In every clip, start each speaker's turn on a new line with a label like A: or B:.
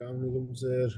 A: अस्सलाम सर।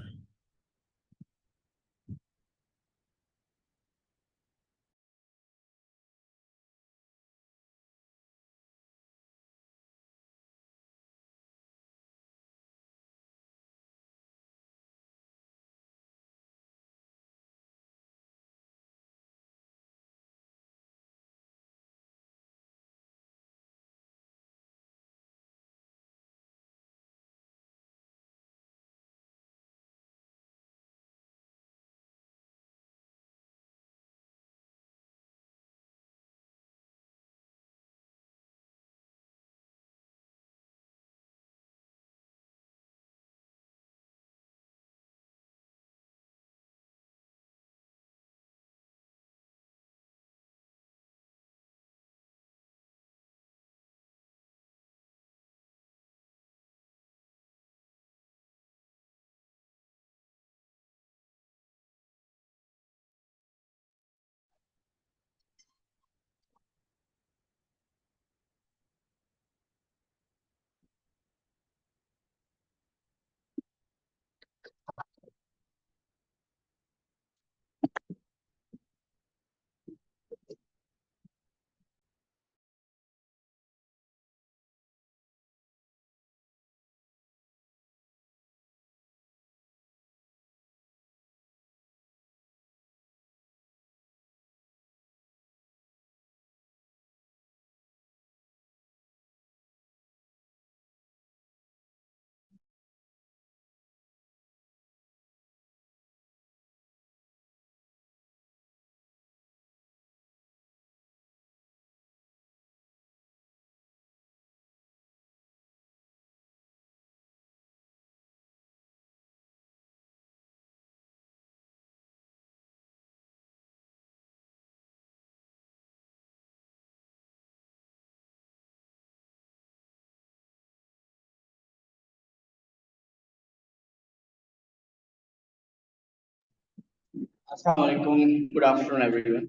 B: अस्सलाम वालेकुम, good afternoon everyone.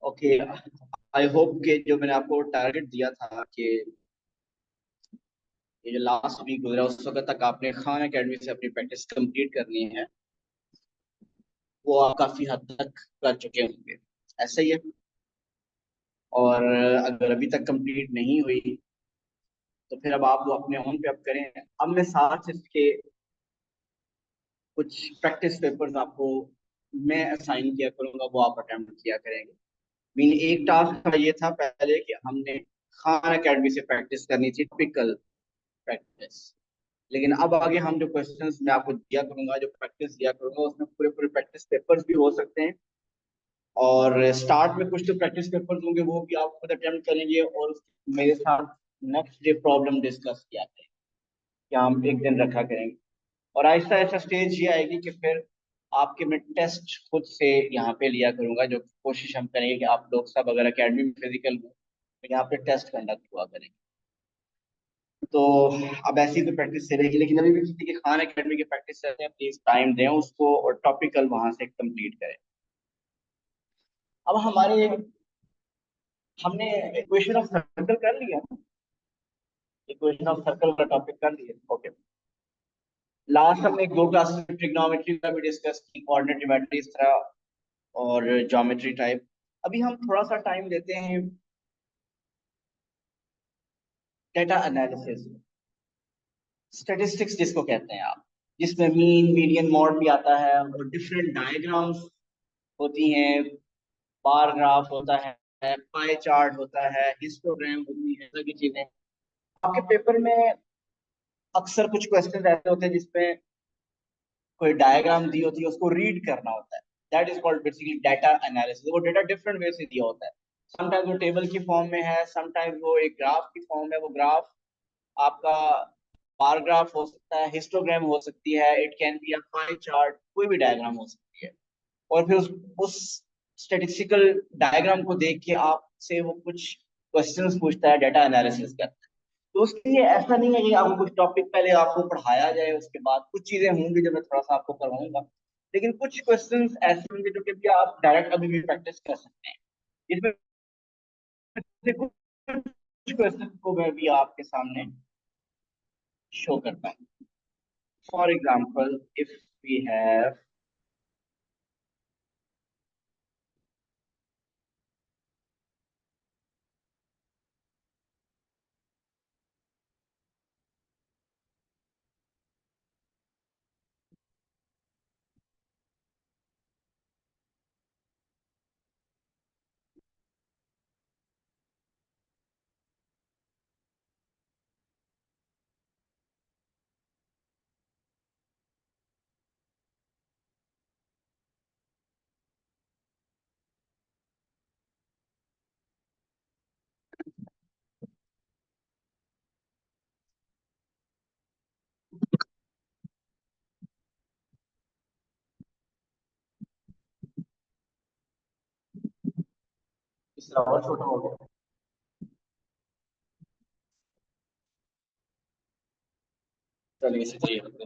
B: Okay, I hope कि जो मैंने आपको टारगेट दिया था कि ये जो लास्ट वीक गुजरा उस वक्त तक आपने खान एकेडमी से अपनी प्रैक्टिस कंप्लीट करनी है, वो आप काफी हद तक कर चुके होंगे, ऐसा ही है। और अगर अभी तक कंप्लीट नहीं हुई तो फिर अब आप वो अपने ओन पे अब करें। अब मैं साथ इसके कुछ प्रैक्टिस पेपर्स आपको मैं असाइन किया करूंगा, वो आप अटेम्प्ट किया करेंगे। मीन एक टास्क का ये था पहले कि हमने खान एकेडमी से प्रैक्टिस करनी थी, टिपिकल प्रैक्टिस। लेकिन अब आगे हम जो क्वेश्चंस मैं आपको दिया करूंगा, जो प्रैक्टिस दिया करूंगा, उसमें पूरे पूरे प्रैक्टिस पेपर्स भी हो सकते हैं। और स्टार्ट में कुछ जो प्रैक्टिस पेपर्स होंगे वो भी आप खुद अटेम्प्ट करेंगे और मेरे साथ नेक्स्ट डे प्रॉब्लम डिस्कस किया करेंगे, कि हम एक दिन रखा करेंगे। और आहिस्ता आहिस्ता स्टेज ये आएगी कि फिर आपके मैं टेस्ट खुद से यहाँ पे लिया करूंगा। जो कोशिश हम करेंगे कि आप लोग सब अगर एकेडमी में फिजिकल हो तो यहाँ पे टेस्ट कंडक्ट हुआ करेंगे। तो अब ऐसी तो प्रैक्टिस चलेगी, लेकिन अभी भी किसी के खान एकेडमी की प्रैक्टिस चलते हैं, प्लीज टाइम दें उसको और टॉपिकल वहां से कंप्लीट करें। अब हमारे हमने इक्वेशन ऑफ सर्कल कर लिया, इक्वेशन ऑफ सर्कल का टॉपिक कर लिया। ओके, लास्ट हमने एक दो क्लासेस में ट्रिग्नोमेट्री का भी डिस्कस की, कोऑर्डिनेट ज्योमेट्री इस तरह, और ज्योमेट्री टाइप। अभी हम थोड़ा सा टाइम लेते हैं डेटा एनालिसिस, स्टैटिस्टिक्स जिसको कहते हैं आप, जिसमें मीन मीडियन मॉड भी आता है और डिफरेंट डायग्राम्स होती हैं, बार ग्राफ होता है, पाई चार्ट होता है, हिस्टोग्राम होती है, ऐसी चीजें। आपके पेपर में अक्सर कुछ क्वेश्चन ऐसे होते हैं जिसमें कोई डायग्राम दी होती है, उसको रीड करना होता है। That is called basically data analysis. वो डाटा डिफरेंट वे से दिया होता है, समटाइम्स वो टेबल की फॉर्म में है, समटाइम्स वो एक ग्राफ की फॉर्म है। वो ग्राफ आपका बार ग्राफ हो सकता है, हिस्टोग्राम हो सकती है, it can be a pie chart, कोई भी डायग्राम हो सकती है। और फिर उस स्टेटिस्टिकल डायग्राम को देख के आपसे वो कुछ क्वेश्चंस पूछता है, डाटा एनालिसिस करता है। तो उसके लिए ऐसा नहीं है कि आपको कुछ टॉपिक पहले आपको पढ़ाया जाए, उसके बाद कुछ चीजें होंगी जो मैं थोड़ा सा आपको करवाऊंगा। लेकिन कुछ क्वेश्चंस ऐसे होंगे जो कि भी आप डायरेक्ट अभी भी प्रैक्टिस कर सकते हैं। इसमें से कुछ क्वेश्चन को मैं भी आपके सामने शो करता हूँ। For example if we have इस तरह और छोटा हो गया। चलिए इसी तरीके से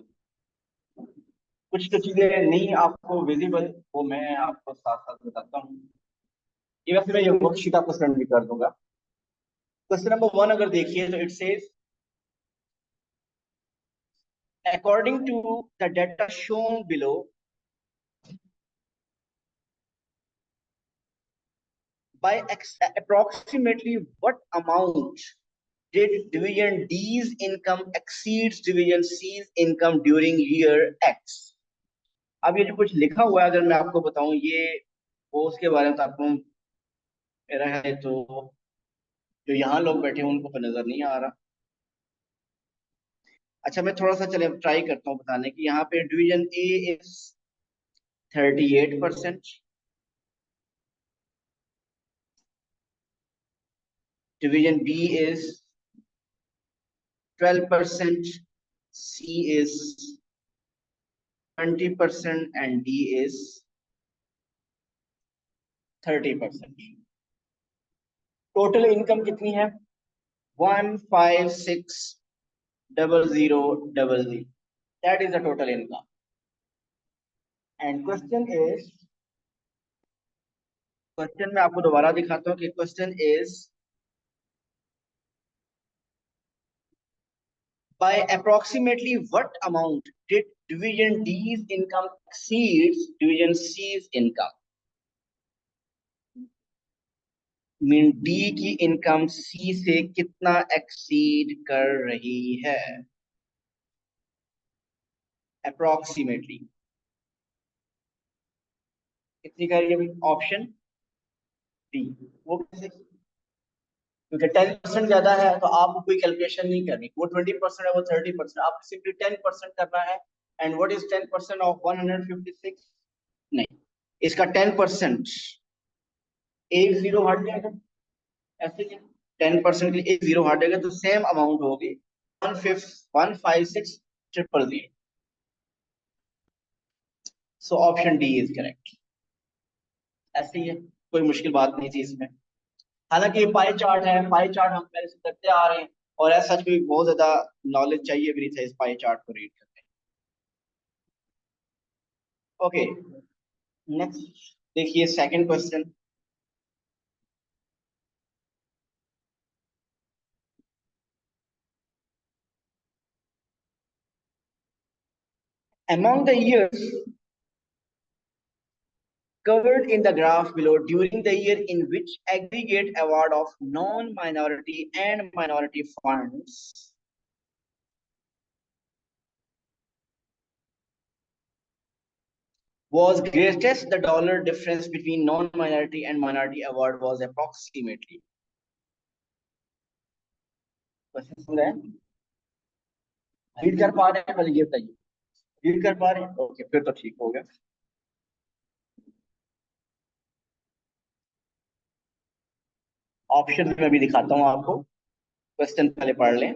B: कुछ तो चीजें नहीं आपको विजिबल, वो मैं आपको साथ साथ बताता हूँ। ये वैसे मैं ये वर्कशीट आपको सेंड भी कर दूंगा। क्वेश्चन नंबर 1 अगर देखिए तो it says according to the data shown below, by approximately what amount did division D's income exceeds division C's income during year X? अब ये जो कुछ लिखा हुआ है अगर मैं आपको बताऊं ये वो उसके बारे में तो आपको मेरा है तो जो यहाँ लोग बैठे हैं उनको तो नजर नहीं आ रहा। अच्छा मैं थोड़ा सा चले ट्राई करता हूँ बताने की। यहाँ पे division A is 38%, division B is 12%, C is 20% and D is 30%। Total income कितनी है? 1560000। That is the total income. And question में आपको दोबारा दिखाता हूँ कि question is by approximately what amount did division D's income exceeds division C's income? Mean D की income सी से कितना एक्सीड कर रही है अप्रोक्सीमेटली, कितनी कर रही है? Option D. वो कैसे? क्योंकि 10% ज्यादा है तो आपको कोई कैलकुलेशन नहीं करनी, वो 20% है वो 30%, आपको सिर्फ 10% करना है। And what is 10% of 156? नहीं, इसका 10% एक जीरो हट जाएगा, ऐसे ही 10% के लिए एक जीरो हटेगा तो सेम अमाउंट होगी 1560000। So option D is correct. ऐसे ही है, कोई मुश्किल बात नहीं थी इसमें। हालांकि ये पाई चार्ट है, पाई चार्ट हम पहले से करते आ रहे हैं और ऐसा सच में बहुत ज्यादा नॉलेज चाहिए भी नहीं था इस पाई चार्ट को रीड करने। ओके नेक्स्ट देखिए second question. Among the years covered in the graph below, during the year in which aggregate award of non-minority and minority funds was greatest, the dollar difference between non-minority and minority award was approximately। Question सुन रहे हैं? Read कर पा रहे हैं? पहले ये बताइए, रीड कर पा रहे हैं? ओके फिर तो ठीक हो गया। ऑप्शन में भी दिखाता हूँ आपको, क्वेश्चन पहले पढ़ लें।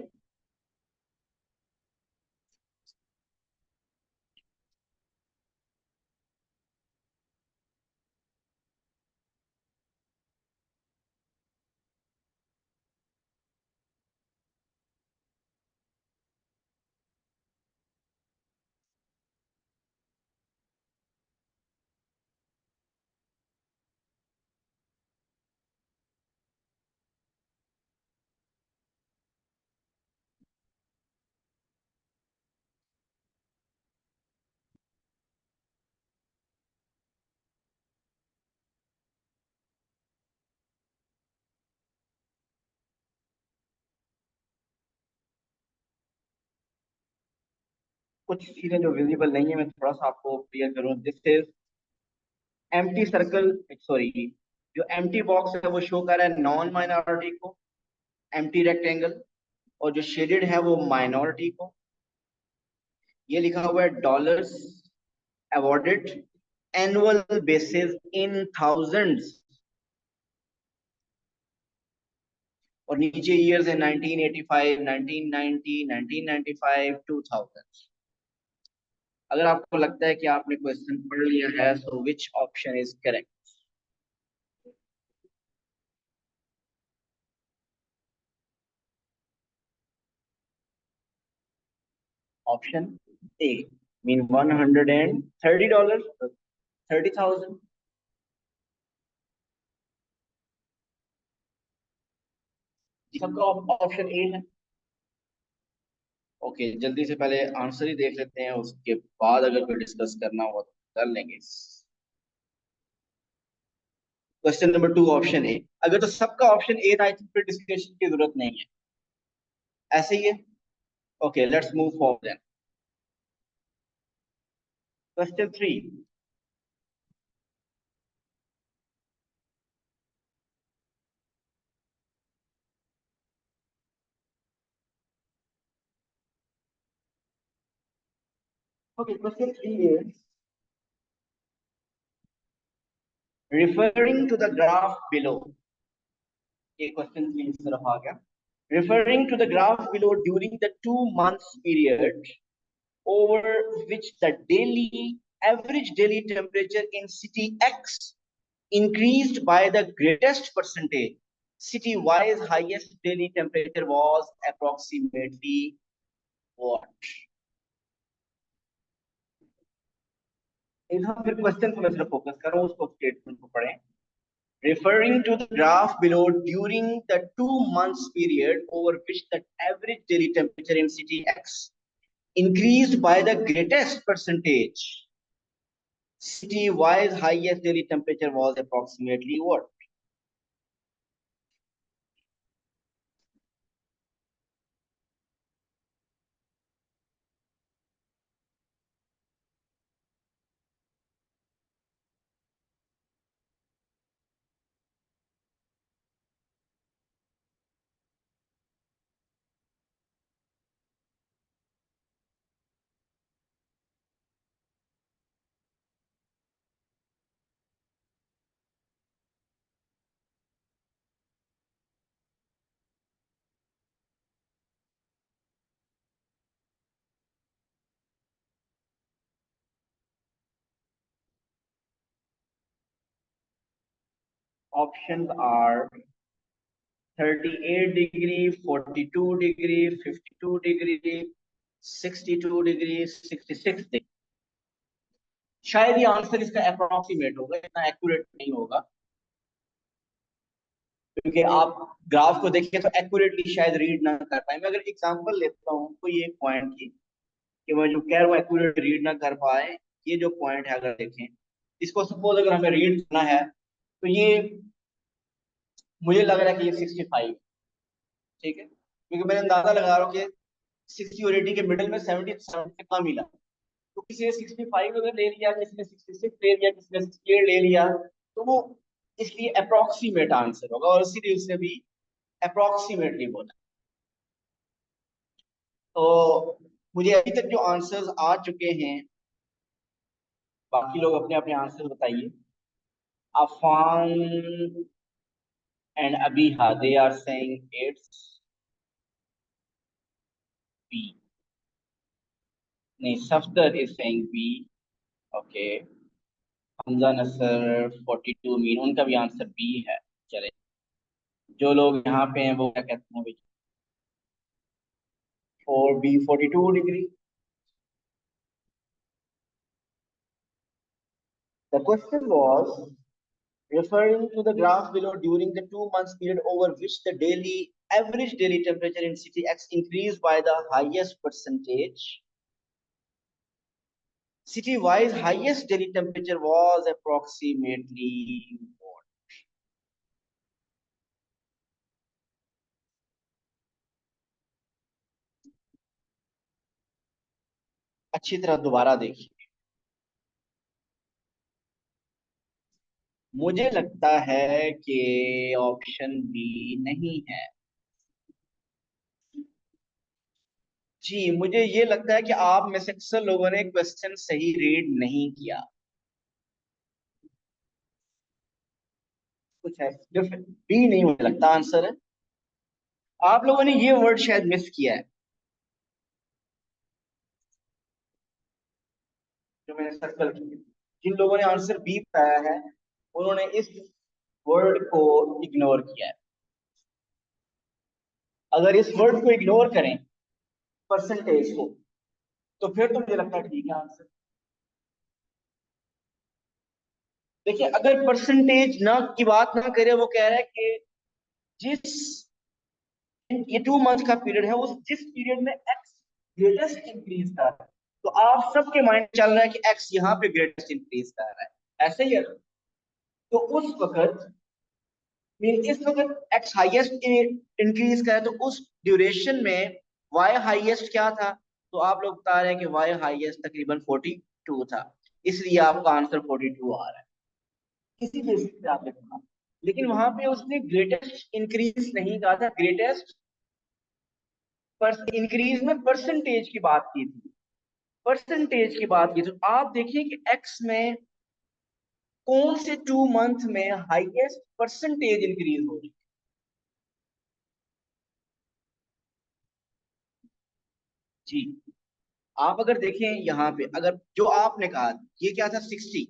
B: कुछ चीजें जो विजिबल नहीं है मैं थोड़ा सा आपको क्लियर करूँ। This is empty circle, sorry, जो एम्प्टी बॉक्स है वो शो कर रहा है नॉन माइनॉरिटी को, एम्प्टी रेक्टेंगल, और जो शेडेड है वो माइनॉरिटी को। ये लिखा हुआ है dollars awarded annual basis in thousands, और नीचे ईयर्स है 1985, 1990, 1995, 2000। अगर आपको लगता है कि आपने क्वेश्चन पढ़ लिया है, so which option is correct? Option A mean $130, 30,000। सबका ऑप्शन ए है। ओके, जल्दी से पहले आंसर ही देख लेते हैं, उसके बाद अगर कोई डिस्कस करना हो तो कर लेंगे। Question number 2 option A. अगर तो सबका ऑप्शन ए था तो फिर डिस्कशन की जरूरत नहीं है, ऐसे ही है। Okay, let's move forward then. Question 3। Okay, question 3 is referring to the graph below। ये क्वेश्चन 3 इस तरफ आ गया। Referring to the graph below, during the 2 months period over which the daily average daily temperature in city X increased by the greatest percentage, city Y's highest daily temperature was approximately what? इधर फिर question को मैं सिर्फ focus कर रहा हूँ, उसको statement को पढ़ें। Referring to the graph below, during the 2 months period over which the average daily temperature in city X increased by the greatest percentage, city Y's highest daily temperature was approximately what? Options are 38 degree, 42 degree, 52 degree, 62 degree, 66 degree। शायद ये answer इसका approximate होगा, इतना accurate नहीं होगा, क्योंकि आप graph को देखिए तो एक्यूरेटली शायद रीड ना कर पाए। मैं अगर एग्जांपल लेता हूँ कोई एक पॉइंट की, कि मैं जो कह रहा हूँ एक्यूरेट रीड ना कर पाए, ये जो पॉइंट है अगर देखें, इसको सपोज अगर हमें रीड करना है तो ये मुझे लग रहा है कि ये 65, ठीक है, क्योंकि मैंने अंदाजा लगा रहा हूँ कि 60 और 80 के मिडिल में 70 कितना मिला। तो किसी ने 65 अगर ले लिया, किसी ने 66 ले लिया, किसी ने 68 ले लिया, तो वो इसलिए अप्रोक्सीमेट आंसर होगा, और इसीलिए उसने भी अप्रोक्सीमेटली बोला। तो मुझे अभी तक जो आंसर्स आ चुके हैं, बाकी लोग अपने अपने आंसर बताइए। Afan and Abiha, they are saying it's B. नहीं, Safdar is saying B. Okay, Hamza Nasar 42 mean, उनका भी आंसर बी है। चले, जो लोग यहाँ पे हैं वो क्या कहते हैं भाई? Four B 42 degree. The question was referring to the graph below, during the 2 months period over which the daily average daily temperature in city X increased by the highest percentage, city Y's highest daily temperature was approximately what? अच्छी तरह दोबारा देखिए। मुझे लगता है कि option B नहीं है। जी, मुझे ये लगता है कि आप में से अक्सर लोगों ने क्वेश्चन सही रीड नहीं किया। कुछ है बी नहीं, मुझे लगता आंसर है। आप लोगों ने ये वर्ड शायद मिस किया है जो मैंने सर्कल किया। जिन लोगों ने आंसर बी बताया है उन्होंने इस वर्ड को इग्नोर किया है। अगर इस वर्ड को इग्नोर करें, परसेंटेज को, तो फिर तो मुझे लगता है ठीक है आंसर। देखिए, अगर परसेंटेज ना की बात ना करे, वो कह रहा है कि जिस ये 2 मंथ का पीरियड है, उस जिस पीरियड में एक्स ग्रेटेस्ट इंक्रीज कर रहा है, तो आप सबके माइंड चल रहा है कि एक्स यहाँ पे ग्रेटेस्ट इंक्रीज कर रहा है, ऐसे ही है। तो उस वक्त मीन इस वक्त एक्स हाईएस्ट इंक्रीज का है, तो उस ड्यूरेशन में वाई हाईएस्ट क्या था? तो आप लोग बता रहे हैं कि वाई हाईएस्ट तकरीबन 42 था, इसलिए आपका आंसर 42 आ रहा है। इसी बेसिस पे आपने कहा, लेकिन वहां पे उसने ग्रेटेस्ट इंक्रीज नहीं कहा था, ग्रेटेस्ट पर इंक्रीज में परसेंटेज की बात की थी। परसेंटेज की बात की तो आप देखिए कि एक्स में कौन से 2 मंथ में हाईएस्ट परसेंटेज इंक्रीज हो रही है। जी, आप अगर देखें यहाँ पे, अगर जो आपने कहा ये क्या था 60,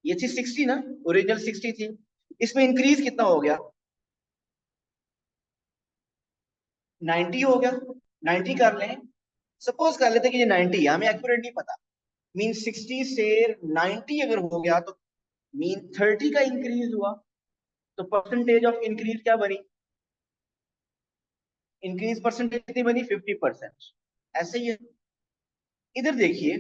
B: ये थी 60 ना, ओरिजिनल 60 थी, इसमें इंक्रीज कितना हो गया? 90 हो गया। 90 कर लें, सपोज कर लेते हैं कि ये 90 है, हमें एक्यूरेट नहीं पता। मीन 60 से 90 अगर हो गया तो मीन 30 का इंक्रीज हुआ, तो परसेंटेज ऑफ इंक्रीज क्या बनी? इंक्रीज परसेंटेज कितनी बनी? 50%। ऐसे ही है। इधर देखिए,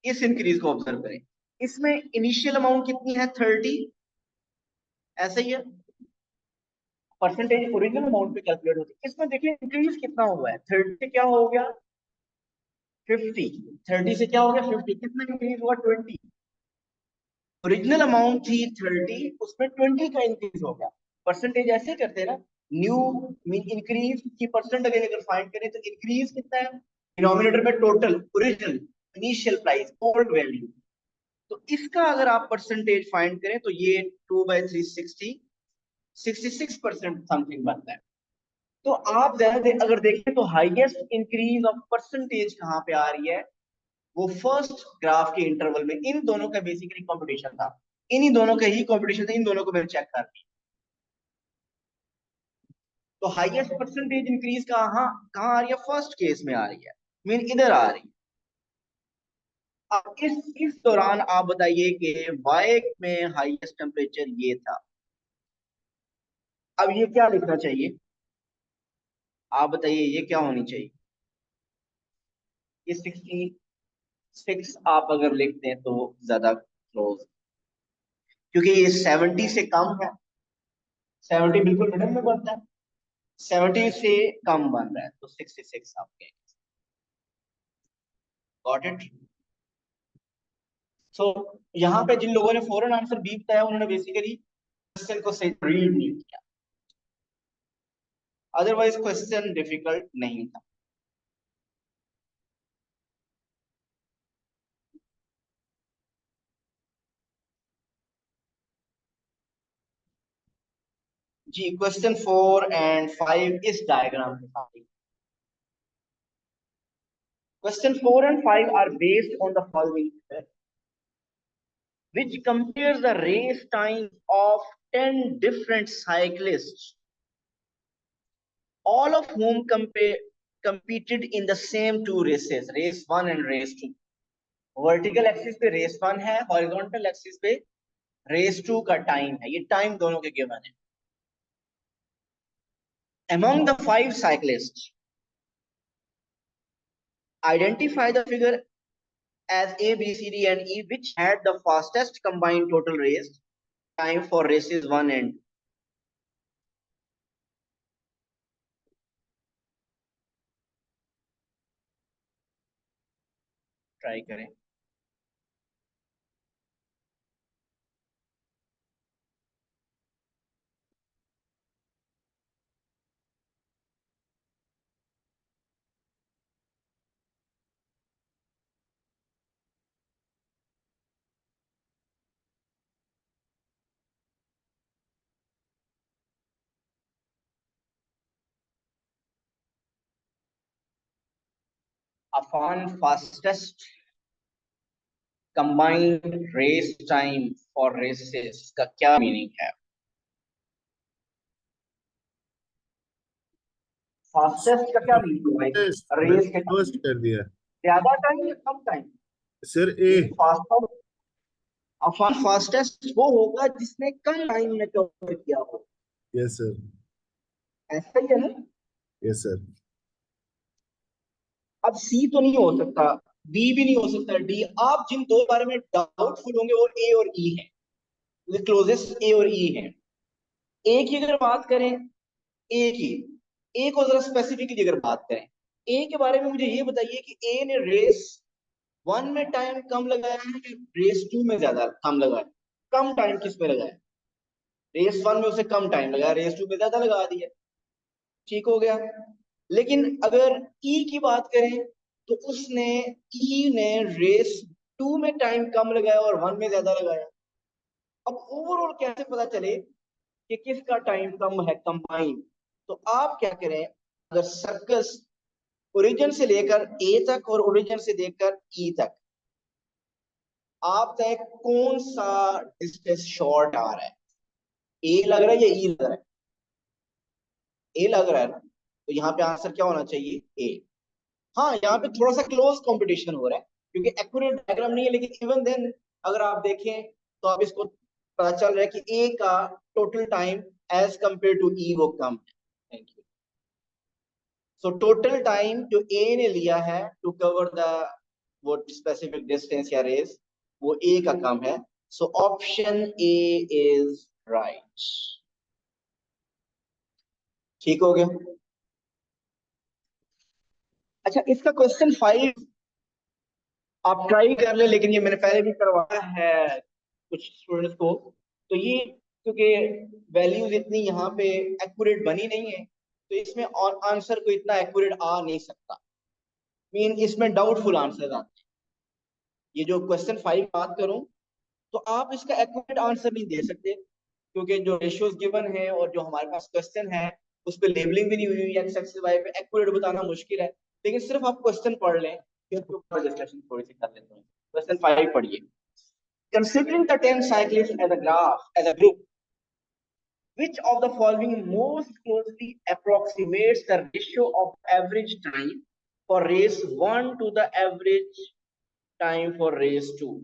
B: इस इंक्रीज को ऑब्जर्व करें। इसमें इनिशियल अमाउंट कितनी है? 30। ऐसे ही है, परसेंटेज ओरिजिनल अमाउंट पे कैलकुलेट होती है। इसमें देखिए इंक्रीज कितना हुआ है, 30 से क्या हो गया? 50। 30 से क्या हो गया? 50। कितना इंक्रीज हुआ? 20। ओरिजिनल अमाउंट थी 30, उसमें 20 का इंक्रीज हो गया। परसेंटेज ऐसे करते हैं ना, न्यू मीन इंक्रीज की परसेंट अगर फाइंड करें तो इंक्रीज कितना है? डिनोमिनेटर में total original initial price old value, तो इसका अगर आप परसेंटेज फाइंड करें तो ये 2/360, 66% समथिंग बनता है। तो आप अगर देखें तो हाईएस्ट इंक्रीज ऑफ परसेंटेज कहाँ पे आ रही है? वो फर्स्ट ग्राफ के इंटरवल में। इन दोनों का बेसिकली कंपटीशन था, इन्हीं दोनों का ही कंपटीशन था, इन दोनों को मैंने चेक कर दिया। तो हाईएस्ट परसेंटेज इंक्रीज कहाँ कहाँ आ रही है? फर्स्ट केस में आ रही है, मीन इधर आ रही है। अब इस दौरान आप बताइए कि वाई में हाईएस्ट टेम्परेचर ये था। अब ये क्या लिखना चाहिए? आप बताइए ये क्या होनी चाहिए? ये 66 आप अगर लिखते हैं तो ज्यादा क्लोज, क्योंकि ये 70 से कम है। 70 बिल्कुल मिडल में बनता है, 70 से कम बन रहा है, तो 66 आपके। Got it? सो यहाँ पे जिन लोगों ने फौरन आंसर बी बताया उन्होंने बेसिकली क्वेश्चन को सही रीड नहीं किया, अदरवाइज क्वेश्चन डिफिकल्ट नहीं था। जी, क्वेश्चन 4 एंड 5 इस डायग्राम के साथ। Question 4 and 5 are based on the following figure, which compares the race time of 10 different cyclists, all of whom competed in the same two races, race 1 and race 2. Vertical axis पे race 1 है, horizontal axis पे race 2 का time है, ये time दोनों के given है। Among the 5 cyclists, identify the figure as A, B, C, D, and E, which had the fastest combined total race time for races 1 and 2. Try करें। Affan fastest combined race time for races का क्या meaning है? Fastest का क्या meaning है भाई?
A: मैंने
B: race के
A: फर्स्ट
B: टाइम
A: कर दिया
B: ज्यादा टाइम या कम टाइम?
A: सर। ए।
B: मीन फास्ट अफान फास्टेस्ट वो होगा जिसने कम टाइम में कवर किया हो।
A: Yes sir.
B: ऐसा ही है ना?
A: Yes sir.
B: अब सी तो नहीं हो सकता, बी भी नहीं हो सकता, डी। आप जिन दो बारे में डाउटफुल होंगे वो ए और ई है, क्लोजेस्ट ए और ई है। ए की अगर बात करें, ए की, ए को जरा स्पेसिफिकली अगर बात करें, ए के बारे में मुझे ये बताइए कि ए ने रेस वन में टाइम कम लगाया है कि रेस टू में ज्यादा कम लगाया? कम टाइम किस में लगाया? रेस वन में उसे कम टाइम लगाया, रेस टू में ज्यादा लगा दिया। ठीक हो गया। लेकिन अगर ई की बात करें तो उसने, ई ने रेस टू में टाइम कम लगाया और वन में ज्यादा लगाया। अब ओवरऑल कैसे पता चले कि किसका टाइम कम है कंबाइन? तो आप क्या करें, अगर सर्कस ओरिजिन से लेकर ए तक और ओरिजिन से लेकर ई तक, आप तय कौन सा डिस्टेंस शॉर्ट आ रहा है? ए लग रहा है या ई लग रहा है? ए लग रहा है ना, तो यहाँ पे आंसर क्या होना चाहिए? ए। हाँ, यहाँ पे थोड़ा सा क्लोज कंपटीशन हो रहा है क्योंकि एक्यूरेट डायग्राम नहीं है, लेकिन इवन देन अगर आप देखें तो आप इसको पता चल रहा है कि ए का total time as compare to E वो कम है। Thank you. So total time जो ए ने लिया है टू कवर द वो स्पेसिफिक डिस्टेंस या रेस, वो ए का कम है। So option A is right. ठीक हो गया। अच्छा, इसका क्वेश्चन 5 आप ट्राई कर ले, लेकिन ये मैंने पहले भी करवाया है कुछ स्टूडेंट्स को। तो ये क्योंकि वैल्यूज इतनी यहाँ पे एक्यूरेट बनी नहीं है, तो इसमें और आंसर को इतना एक्यूरेट आ नहीं सकता। मीन इसमें डाउटफुल आंसर आते हैं। ये जो क्वेश्चन 5 बात करूं, तो आप इसका एक्यूरेट आंसर नहीं दे सकते क्योंकि जो रेशियोज गिवन है और जो हमारे पास क्वेश्चन है उस पर लेबलिंग भी नहीं हुई है, एक्स एक्सिस वाई पे एक्यूरेट बताना मुश्किल है। लेकिन सिर्फ आप क्वेश्चन पढ़ लें, फिर उसके ऊपर डिस्कशन थोड़ी सी कर लेते हैं। क्वेश्चन 5 पढ़िए। Considering the 10 cyclists as a graph, as a group, which of the following most closely approximates the ratio of average time for race 1 to the average time for race 2?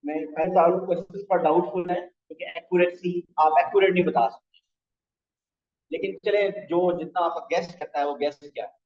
B: मैं पहले चालू question पर doubtful है क्योंकि accuracy आप accurate नहीं बता सकते। लेकिन चले, जो जितना आपका गेस्ट करता है वो गेस्ट क्या है?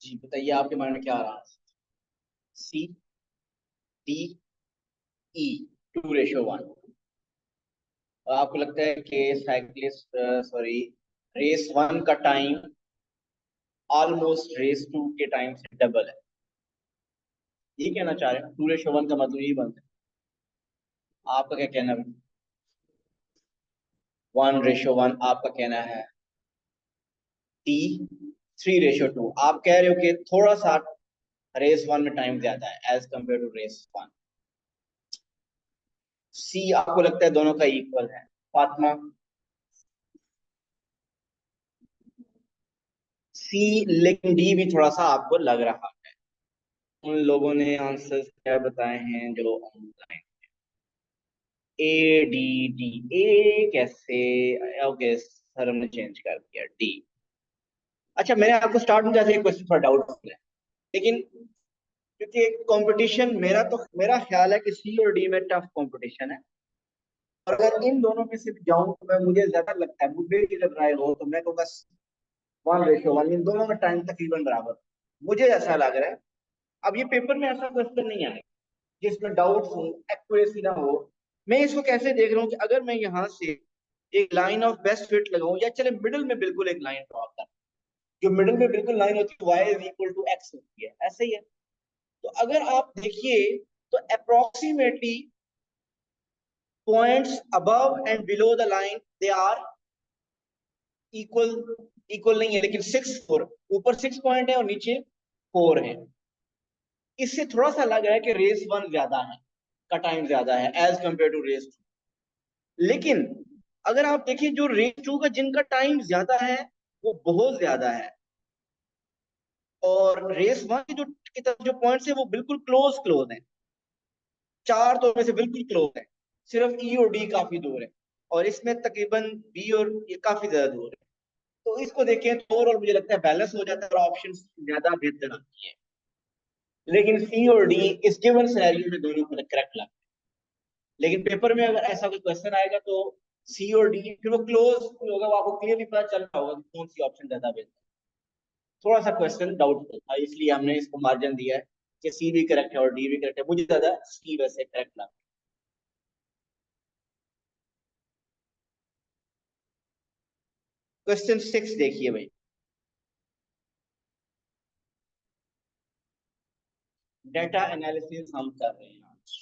B: जी बताइए, आपके मन में क्या आ रहा है? सी, डी, ई, 2:1? आपको लगता है कि साइक्लिस्ट सॉरी रेस वन का टाइम ऑलमोस्ट रेस टू के टाइम से डबल है, ये कहना चाह रहे हैं? 2:1 का मतलब यही बनता है। आपका क्या कहना है? 1:1 आपका कहना है। टी 3:2 आप कह रहे हो कि थोड़ा सा रेस वन में टाइम ज्यादा है as compare to race one. See आपको लगता है दोनों का इक्वल है। फातिमा? सी, लेकिन डी भी थोड़ा सा आपको लग रहा है। उन लोगों ने आंसर्स क्या बताए हैं जो online? A D D. A कैसे? ओके सर, हमने चेंज कर दिया डी। अच्छा, मैंने आपको स्टार्ट में जैसे क्वेश्चन थोड़ा डाउटफुल है, लेकिन क्योंकि कंपटीशन मेरा ख्याल है कि सी और डी में टफ कंपटीशन है। और अगर इन दोनों में से भी जाऊं तो मैं मुझे ज्यादा लगता है, मुझे की अगर राय हो तो मैं कहूँगा 1:1, इन दोनों में टाइम तकरीबन बराबर, मुझे ऐसा लग रहा है। अब ये पेपर में ऐसा क्वेश्चन नहीं आएगा जिसमें डाउट हो, एक्यूरेसी ना हो। मैं इसको कैसे देख रहा हूँ कि अगर मैं यहाँ से एक लाइन ऑफ बेस्ट फिट लगाऊं, या चले मिडिल में बिल्कुल एक लाइन ड्रॉ कर, जो मिडिल में बिल्कुल लाइन होती है y=x होती है, ऐसे ही है। तो अगर आप देखिए तो approximately points above and below the line they are equal. Equal नहीं है लेकिन 6 4, ऊपर 6 पॉइंट है और नीचे 4 है। इससे थोड़ा सा लग रहा है कि रेस वन ज्यादा है, का टाइम ज्यादा है as compare to race two. लेकिन अगर आप देखिए जो रेस टू का जिनका टाइम ज्यादा है वो बहुत ज्यादा है, और रेस वन की जो की तरफ जो पॉइंट्स है वो बिल्कुल क्लोज क्लोज है। चार तो में से बिल्कुल क्लोज है, सिर्फ ई और डी काफी दूर है, और इसमें तकरीबन बी और ये काफी ज्यादा दूर है। तो इसको देखें तो ओवरऑल मुझे लगता है बैलेंस हो जाता है और ऑप्शन ज्यादा बेहतर आती है। लेकिन सी और डी इस गिवन सिनेरियो में दोनों को करेक्ट लगता है। लेकिन पेपर में अगर ऐसा कोई क्वेश्चन आएगा तो सी और डी फिर वो क्लोज होगा, वो आपको क्लियरली पता चल रहा होगा कि कौन सी ऑप्शन ज्यादा बेहतर है। थोड़ा सा क्वेश्चन डाउटफुल था, इसलिए हमने इसको मार्जिन दिया है कि सी भी करेक्ट है और डी भी करेक्ट है। मुझे ज्यादा सी वैसे करेक्ट लगा। क्वेश्चन 6 देखिए भाई। डेटा एनालिसिस हम कर रहे हैं आज।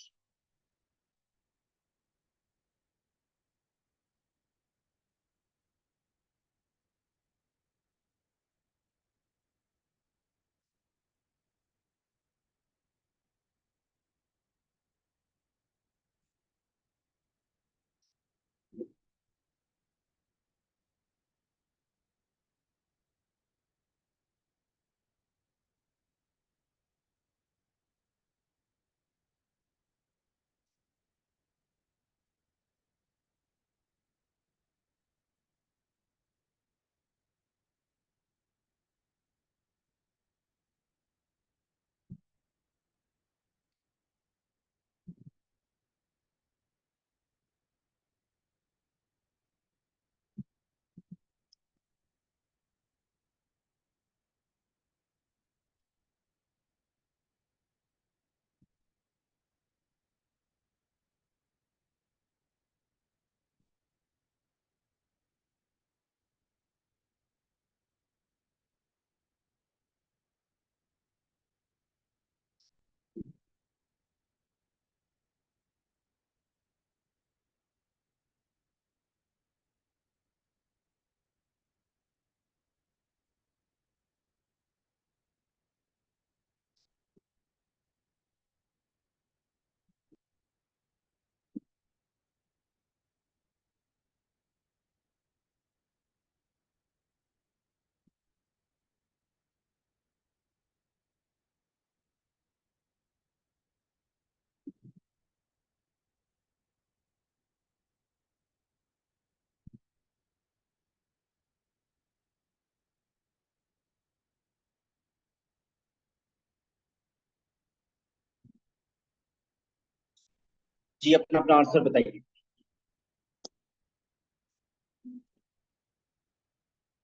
B: जी, अपना अपना आंसर बताइए।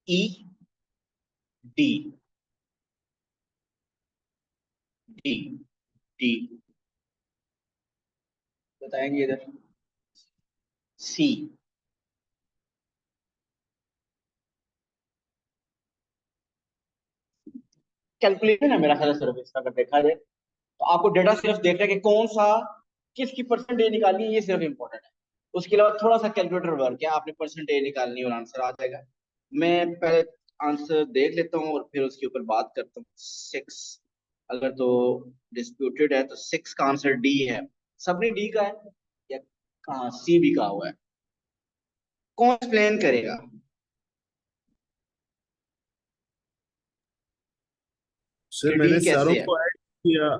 B: ई, डी, डी, डी बताएंगे इधर। सी। कैलकुलेशन है मेरा ख्याल सर्विस का, अगर देखा जाए तो आपको डेटा सिर्फ देखना है कि कौन सा किसकी परसेंटेज निकालनी है, ये सिर्फ इंपॉर्टेंट है। उसके अलावा थोड़ा सा कैलकुलेटर वर्क है, आपने परसेंटेज निकालनी और आंसर आ जाएगा। मैं पहले आंसर देख लेता हूँ और फिर उसके ऊपर बात करता हूँ। 6, अगर तो डिस्प्यूटेड है तो 6 का आंसर डी है। सबने डी का है या कहाँ सी भी का हुआ है? कौन एक्सप्लेन करेगा?
A: सर
B: कि डी
A: मैंने सारों
B: कैसे है?
A: को ऐड किया,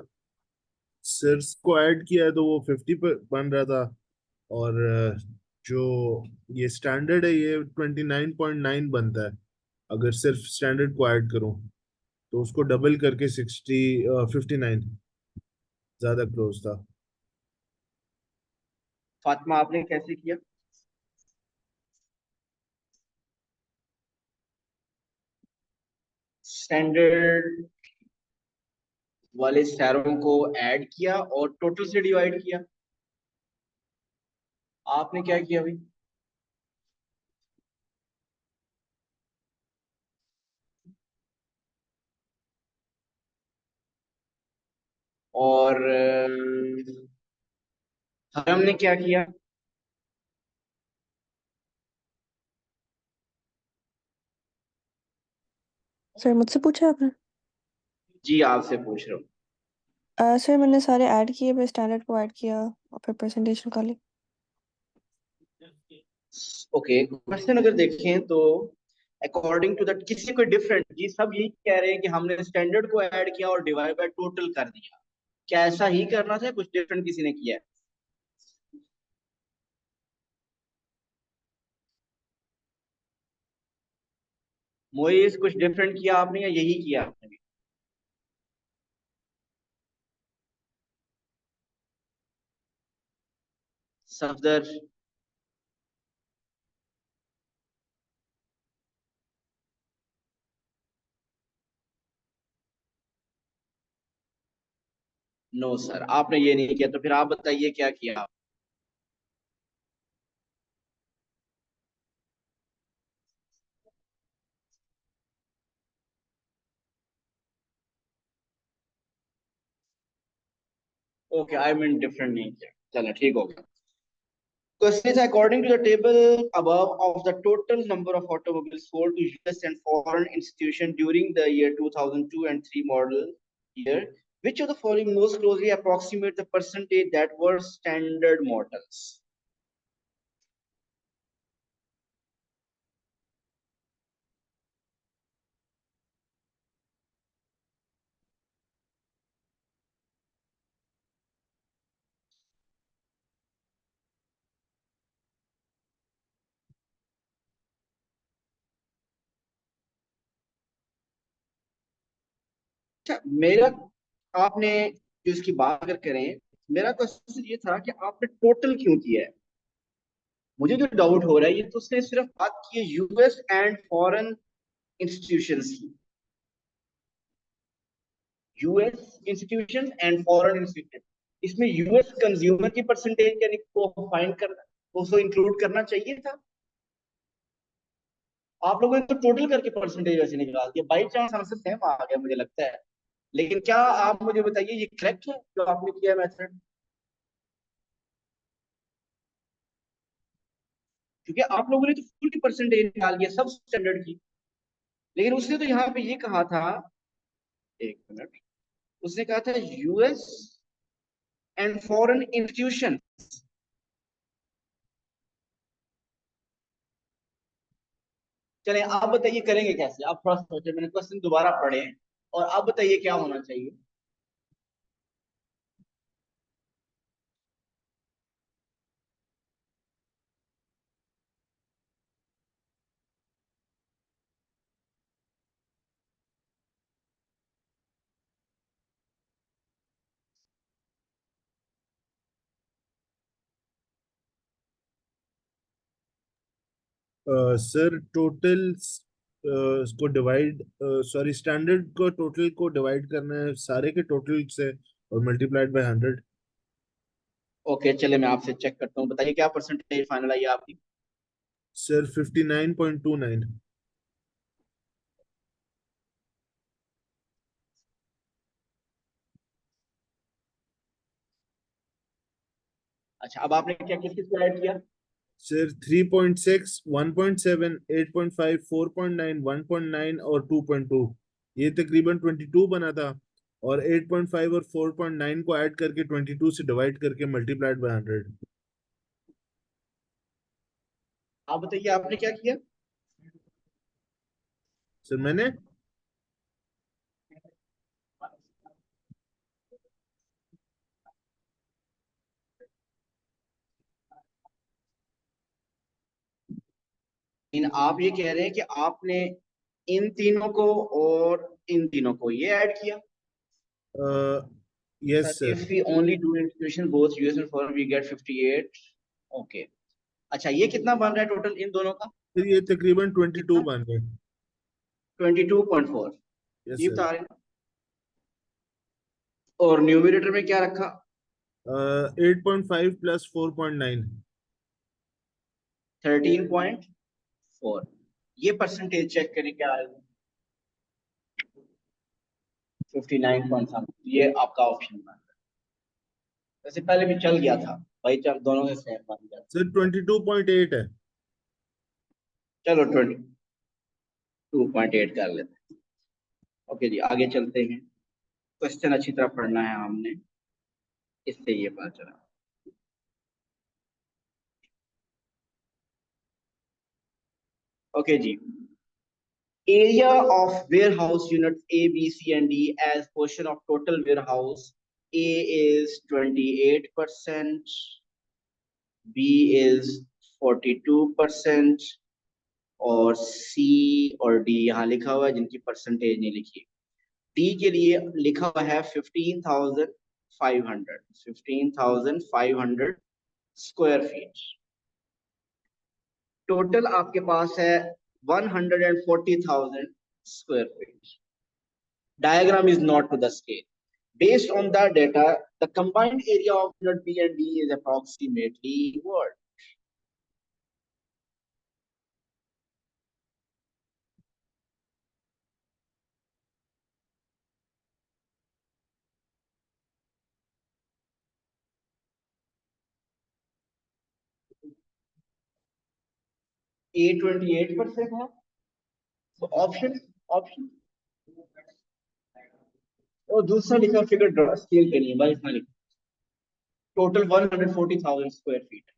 A: सिर्स को ऐड किया है तो वो 50 पर बन रहा था। और जो ये स्टैंडर्ड है ये 29.9 बनता है। अगर सिर्फ स्टैंडर्ड को ऐड करूं तो उसको डबल करके 59 ज्यादा क्लोज था।
B: फातिमा आपने कैसे किया? स्टैंडर्ड वाले शहरों को ऐड किया और टोटल से डिवाइड किया। आपने क्या किया भाई? और हमने क्या किया?
C: सर मुझसे पूछा आपने?
B: जी आपसे पूछ रहा हूँ।
C: सर मैंने सारे ऐड किए, फिर स्टैंडर्ड को ऐड किया और फिर परसेंटेज निकाली।
B: ओके, क्वेश्चन अगर देखें तो अकॉर्डिंग टू दैट किसी कोई डिफरेंट, जी सब यही कह रहे हैं कि हमने स्टैंडर्ड को ऐड किया और डिवाइड बाय टोटल कर दिया। क्या ऐसा ही करना था, कुछ डिफरेंट किसी ने किया है? मोइस कुछ डिफरेंट किया आपने या यही किया आपने भी? सफदर? नो सर, आपने ये नहीं किया, तो फिर आप बताइए क्या किया? ओके, आई मीन डिफरेंट नहीं किया, चलो ठीक हो गया। Question is, according to the table above of the total number of automobiles sold to US and foreign institutions during the year 2002 and 3 model year, which of the following most closely approximate the percentage that were standard models? अच्छा, मेरा, आपने जो इसकी बात अगर करें, मेरा question ये था कि आपने टोटल क्यों किया है? मुझे जो डाउट हो रहा है, ये तो उसने सिर्फ बात की है यूएस एंड फॉरेन इंस्टीट्यूशंस की। US institution and foreign institution, इसमें यूएस कंज्यूमर की परसेंटेज यानी को फाइंड करना, उसको इंक्लूड करना चाहिए था। आप लोगों ने तो टोटल करके परसेंटेज वैसे निकाल दिया, बाई चांस आंसर सेम आ गया मुझे लगता है। लेकिन क्या आप मुझे बताइए ये करेक्ट है जो आपने किया मेथड? क्योंकि आप लोगों ने तो फुल परसेंटेज निकाल दिया सब स्टैंडर्ड की। लेकिन उसने तो यहाँ पे ये कहा था, एक मिनट, उसने कहा था यूएस एंड फॉरेन इंस्टीट्यूशन। चले आप बताइए करेंगे कैसे, आप थोड़ा सोचे, मैंने क्वेश्चन दोबारा पढ़े और आप बताइए क्या होना चाहिए।
A: सर टोटल को डिवाइड, सॉरी स्टैंडर्ड को टोटल को डिवाइड करना है सारे के टोटल से और मल्टीप्लाइड बाय 100।
B: ओके चले, मैं आपसे चेक करता हूँ, बताइए क्या परसेंटेज फाइनल आई आपकी?
A: सर 59.29।
B: अच्छा, अब आपने क्या किस किस को ऐड किया?
A: सर 3.6, 1.7, 8.5, 4.9, 1.9 और 2.2, ये तकरीबन 22 बना था। और 8.5 और 4.9 को ऐड करके 22 से डिवाइड करके मल्टीप्लाइड बाय 100।
B: आप बताइए आपने क्या किया?
A: सर मैंने
B: इन आप ये कह रहे हैं कि आपने इन तीनों को और इन तीनों को ये ऐड किया?
A: Yes
B: sir,
A: sir.
B: if we only do integration both US and foreign we get 58. Okay. अच्छा, ये कितना बन रहा है टोटल इन दोनों का?
A: फिर ये तकरीबन 22
B: कितना?
A: बन गए।
B: 22.4।
A: यस
B: ये
A: सर।
B: बता रहे हैं। और न्यूमरेटर में क्या रखा?
A: 8.5 प्लस 4.9।
B: 13.4। ये परसेंटेज चेक करें क्या आएगा। 59 पॉइंट समथिंग, ये आपका ऑप्शन बन रहा है। वैसे पहले भी चल गया था भाई, चल दोनों से सेम बन गया।
A: सर 22.8 है।
B: चलो 22.8 कर लेते हैं। ओके जी, आगे चलते हैं। क्वेश्चन अच्छी तरह पढ़ना है हमने, इससे ये पता चला। ओके जी। Area of warehouse units A, B, C, and D as portion of total warehouse. A is 28%, B is 42%, और C और D यहाँ लिखा हुआ है, जिनकी परसेंटेज नहीं लिखी। D के लिए लिखा हुआ है 15,500 स्क्वायर फीट। टोटल आपके पास है 140,000 square feet. Diagram is not to the scale. Based on that data, the combined area of unit B and D is approximately what? A 28% है, तो ऑप्शन और दूसरा लिखा फिगर ड्रॉ स्केल के लिए भाई, इसमें लिखा total 140,000 square feet.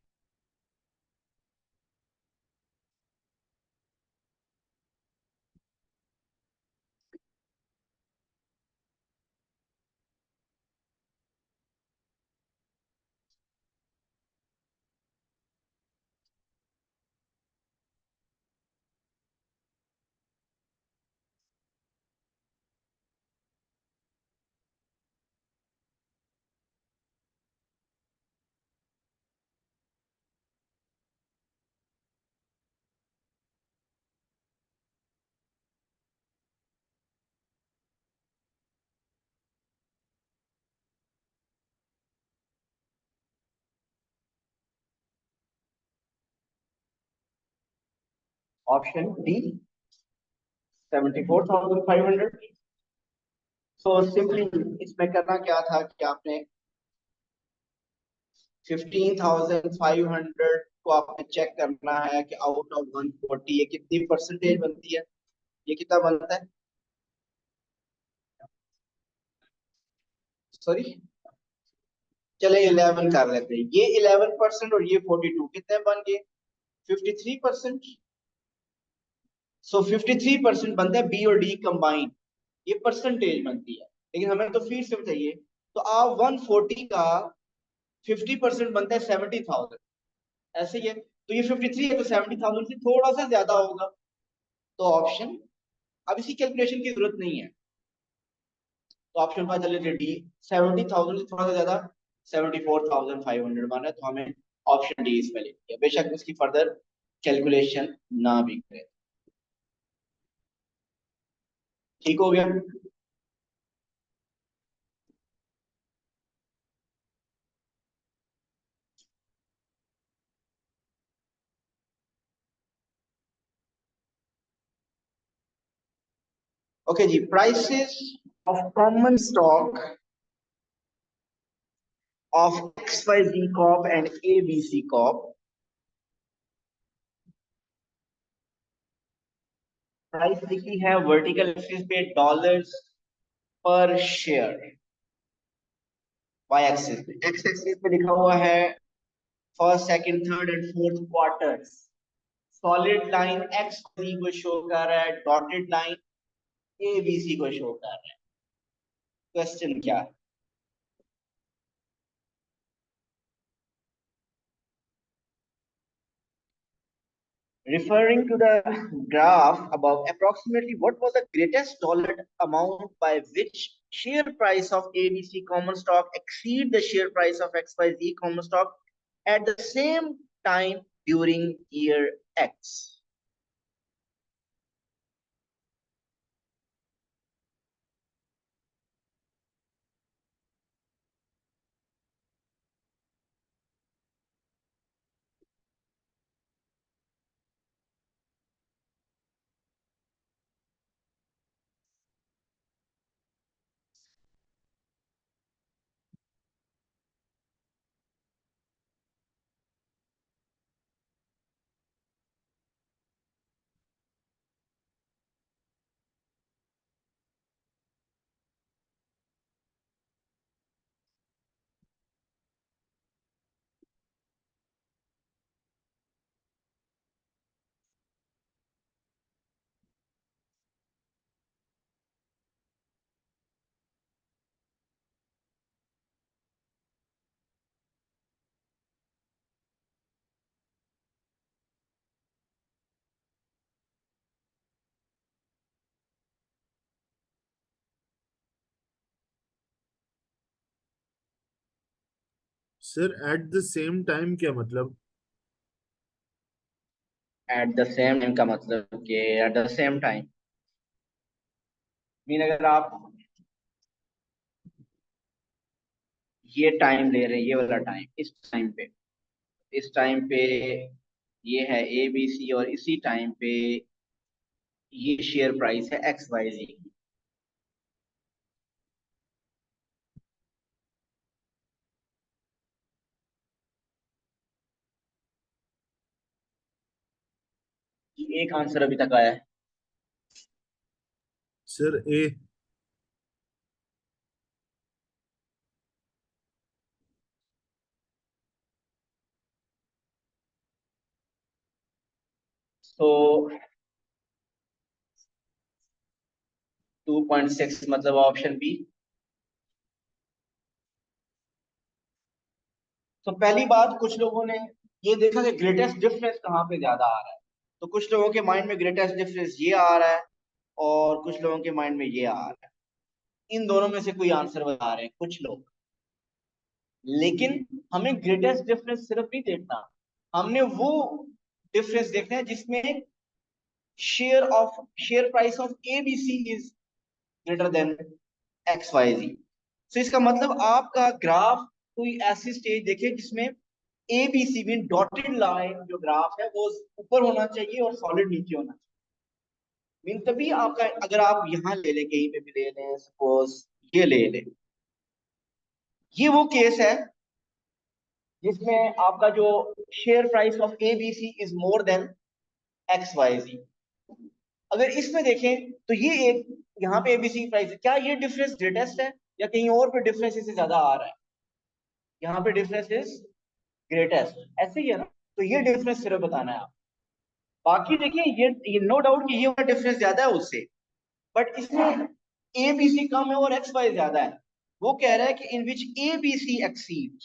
B: Option D 74,500। So simply इसमें करना क्या था कि आपने 15,500 को आपने चेक करना है कि आउट ऑफ 140 ये कितनी परसेंटेज बनती है। ये कितना बनता है? सॉरी, चले 11 कर लेते हैं। ये 11% और ये 42 कितने बन गए? 53%। सो 53% बनता है बी और डी कंबाइन, ये परसेंटेज बनती है। लेकिन हमें तो फिर से बताइए, तो आप 140 का 50% बनता है 70,000, ऐसे ही है। तो ये 53 है तो 70,000 से थोड़ा सा ज्यादा होगा, तो ऑप्शन, अब इसी कैलकुलेशन की जरूरत नहीं है, तो ऑप्शन पता चले डी 70,000 से थोड़ा सा ज्यादा 74,500 बना है, तो हमें ऑप्शन डी इसमें लिख दिया, बेशक उसकी फर्दर कैलकुलेशन ना भी करें। ठीक हो गया? ओके जी, prices of common stock of XYZ Corp and ABC Corp. Price लिखी है वर्टिकल एक्सिस पे dollars per share, Y axis पे, एक्स एक्सिस पे लिखा हुआ है first second third and fourth quarters. Solid line X को शो कर रहा है, डॉटेड लाइन एबीसी को शो कर रहा है। क्वेश्चन क्या है? Referring to the graph above, approximately what was the greatest dollar amount by which share price of ABC common stock exceed the share price of XYZ common stock at the same time during year X?
A: Sir at the same time क्या मतलब?
B: At the same time का मतलब कि at the same time mean अगर आप ये time ले रहे हैं, ये वाला टाइम, इस टाइम पे ये है ए बी सी और इसी टाइम पे ये शेयर प्राइस है एक्स वाई जी की। एक आंसर अभी तक आया है।
A: सर ए।
B: तो 2.6 मतलब ऑप्शन बी। तो पहली बात, कुछ लोगों ने ये देखा कि ग्रेटेस्ट डिफरेंस कहाँ पे ज्यादा आ रहा है। तो कुछ लोगों के माइंड में ग्रेटेस्ट डिफरेंस ये आ रहा है और कुछ लोगों के माइंड में ये आ रहा है। इन दोनों में से कोई आंसर बता रहे हैं कुछ लोग। लेकिन हमें ग्रेटेस्ट डिफरेंस सिर्फ नहीं देखना, हमने वो डिफरेंस देखना है जिसमें share price of ABC is greater than X Y Z. तो इसका मतलब आपका ग्राफ कोई ऐसी स्टेज देखे जिसमें A B C mean dotted line जो ग्राफ है वो ऊपर होना चाहिए और सॉलिड नीचे होना चाहिए। मीन तभी आपका, अगर आप यहाँ ले लें, कहीं पे भी ले लें, सपोज ये ले लें, ये वो केस है जिसमें आपका जो share price of A B C is more than X Y Z. अगर इसमें देखें तो ये एक, यहाँ पे एबीसी प्राइस है, क्या ये डिफरेंस ग्रेटेस्ट है या कहीं और पे डिफरेंस इससे ज्यादा आ रहा है? यहाँ पे डिफरेंस इज ग्रेटेस्ट, ऐसे ही है ना। तो ये डिफरेंस सिर्फ बताना है आप। बाकी देखिए, ये नो डाउट कि ये वाला डिफरेंस ज्यादा है उससे, बट इसमें ए बी सी कम है और एक्स वाई ज्यादा है। वो कह रहा है कि इन विच ए बी सी एक्सीड,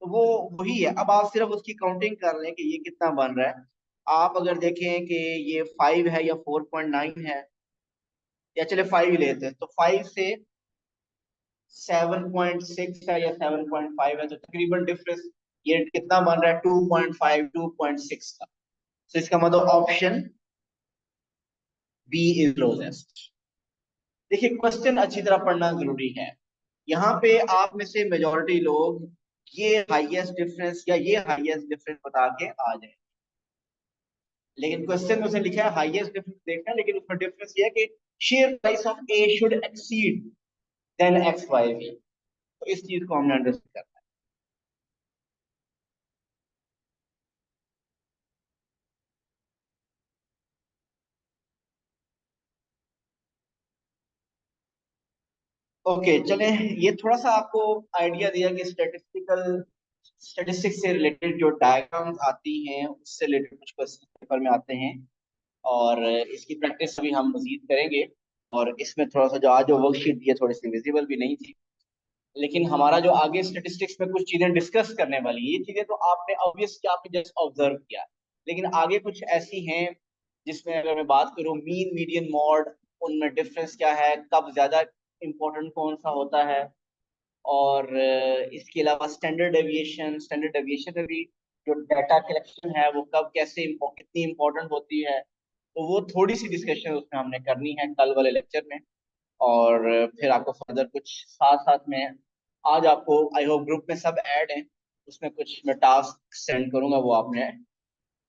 B: तो वो वही है। अब आप सिर्फ उसकी काउंटिंग कर रहे हैं कि ये कितना बन रहा है। आप अगर देखें कि ये 5 है या 4.9 है, या चले 5 ही लेते हैं, तो 5 से 7.6 है या 7.5 है, तो तकरीबन डिफरेंस ये कितना बन रहा है? 2.5 2.6 का। तो इसका मतलब ऑप्शन बी इज क्लोजेस्ट। देखिए, क्वेश्चन अच्छी तरह पढ़ना जरूरी है। यहाँ पे आप में से मेजोरिटी लोग ये हाईएस्ट डिफरेंस या ये हाईएस्ट डिफरेंस बता के आ जाए, लेकिन क्वेश्चन में उसने लिखा है हाईएस्ट डिफरेंस देखना है, लेकिन उसमें डिफरेंस ये है कि share price of A should exceed than X Y B. तो इस चीज को हमने अंडरस्टैंड करना है। ओके चले, ये थोड़ा सा आपको आइडिया दिया कि स्टेटिस्टिक्स से रिलेटेड जो डायग्राम्स आती हैं उससे रिलेटेड कुछ क्वेश्चन पेपर में आते हैं, और इसकी प्रैक्टिस भी हम मजीद करेंगे। और इसमें थोड़ा सा जो आज जो वर्कशीट दी है थोड़ी सी विजिबल भी नहीं थी, लेकिन हमारा जो आगे स्टेटिस्टिक्स में कुछ चीजें डिस्कस करने वाली, ये चीजें तो आपने ऑब्वियस कि आपने जस्ट ऑब्जर्व किया, लेकिन आगे कुछ ऐसी हैं जिसमें अगर मैं बात करूं मीन मीडियन मॉड, उनमें डिफरेंस क्या है, कब ज्यादा इंपॉर्टेंट कौन सा होता है, और इसके अलावा स्टैंडर्ड डेविएशन में भी जो डाटा कलेक्शन है वो कब कैसे कितनी इंपॉर्टेंट होती है, तो वो थोड़ी सी डिस्कशन उसमें हमने करनी है कल वाले लेक्चर में। और फिर आपको फर्दर कुछ साथ साथ में आज आपको आई होप ग्रुप में सब ऐड हैं, उसमें कुछ मैं टास्क सेंड करूंगा, वो आपने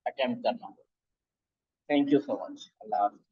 B: अटेम्प्ट करना होगा। Thank you so much. अल्लाह हाफिज़।